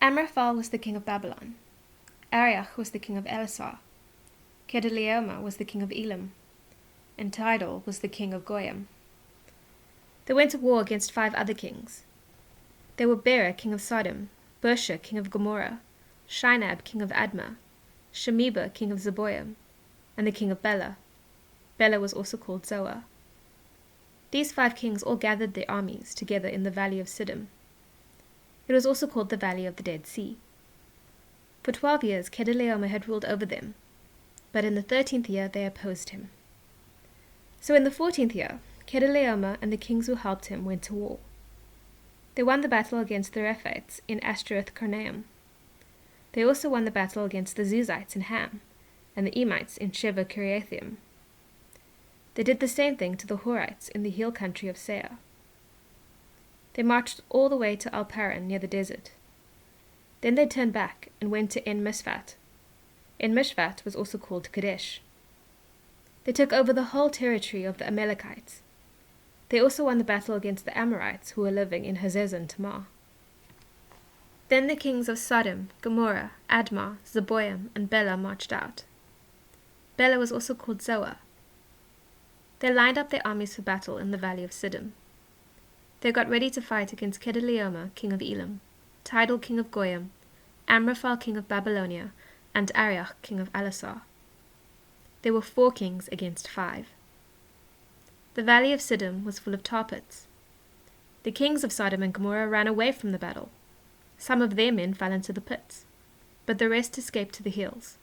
Amraphel was the king of Babylon. Arioch was the king of Elasar. Kedorlaomer was the king of Elam. And Tidal was the king of Goyim. They went to war against 5 other kings. They were Bera, king of Sodom, Bersha, king of Gomorrah, Shinab, king of Admah, Shemeba, king of Zeboim, and the king of Bela. Bela was also called Zoar. These 5 kings all gathered their armies together in the valley of Siddim. It was also called the Valley of the Dead Sea. For 12 years Kedorlaomer had ruled over them, but in the 13th year they opposed him. So in the 14th year, Kedorlaomer and the kings who helped him went to war. They won the battle against the Rephites in Ashtaroth Karnaim. They also won the battle against the Zuzites in Ham, and the Emites in Sheva Kiriathaim. They did the same thing to the Horites in the hill country of Seir. They marched all the way to Al-Paran near the desert. Then they turned back and went to En-Mishpat. En-Mishpat was also called Kadesh. They took over the whole territory of the Amalekites. They also won the battle against the Amorites who were living in Hazezon Tamar. Then the kings of Sodom, Gomorrah, Admah, Zeboim, and Bela marched out. Bela was also called Zoar. They lined up their armies for battle in the valley of Siddim. They got ready to fight against Kedorlaomer, king of Elam, Tidal, king of Goyim, Amraphel, king of Babylonia, and Arioch, king of Elasar. There were 4 kings against 5. The valley of Siddim was full of tar pits. The kings of Sodom and Gomorrah ran away from the battle. Some of their men fell into the pits, but the rest escaped to the hills.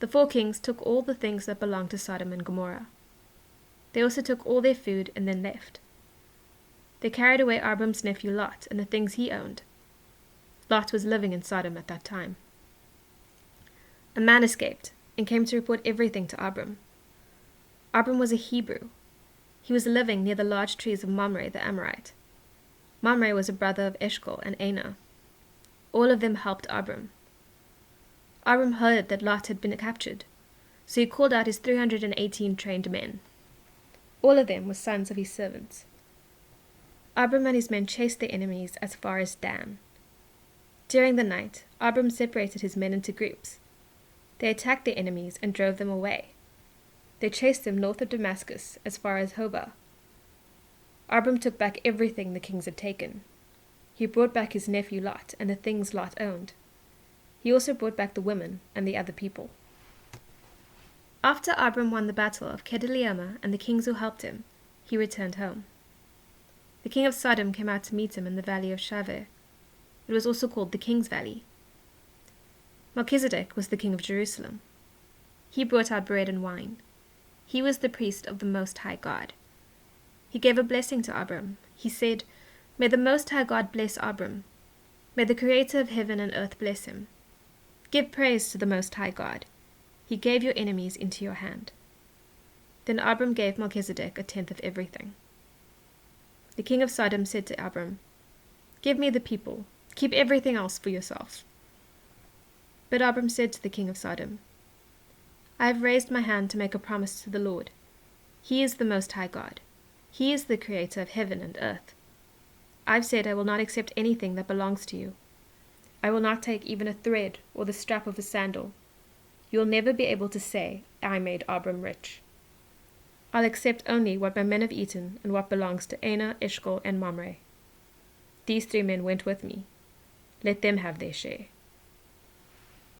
The 4 kings took all the things that belonged to Sodom and Gomorrah. They also took all their food and then left. They carried away Abram's nephew Lot and the things he owned. Lot was living in Sodom at that time. A man escaped and came to report everything to Abram. Abram was a Hebrew. He was living near the large trees of Mamre the Amorite. Mamre was a brother of Eshcol and Aner. All of them helped Abram. Abram heard that Lot had been captured, so he called out his 318 trained men. All of them were sons of his servants. Abram and his men chased their enemies as far as Dan. During the night, Abram separated his men into groups. They attacked their enemies and drove them away. They chased them north of Damascus as far as Hobah. Abram took back everything the kings had taken. He brought back his nephew Lot and the things Lot owned. He also brought back the women and the other people. After Abram won the battle of Kedorlaomer and the kings who helped him, he returned home. The king of Sodom came out to meet him in the valley of Shaveh. It was also called the King's Valley. Melchizedek was the king of Jerusalem. He brought out bread and wine. He was the priest of the Most High God. He gave a blessing to Abram. He said, "May the Most High God bless Abram. May the Creator of heaven and earth bless him. Give praise to the Most High God. He gave your enemies into your hand." Then Abram gave Melchizedek 1/10 of everything. The king of Sodom said to Abram, "Give me the people. Keep everything else for yourself." But Abram said to the king of Sodom, "I have raised my hand to make a promise to the Lord. He is the Most High God. He is the Creator of heaven and earth. I've said I will not accept anything that belongs to you. I will not take even a thread or the strap of a sandal. You will never be able to say, 'I made Abram rich.' I'll accept only what my men have eaten and what belongs to Aner, Eshcol, and Mamre. These 3 men went with me. Let them have their share."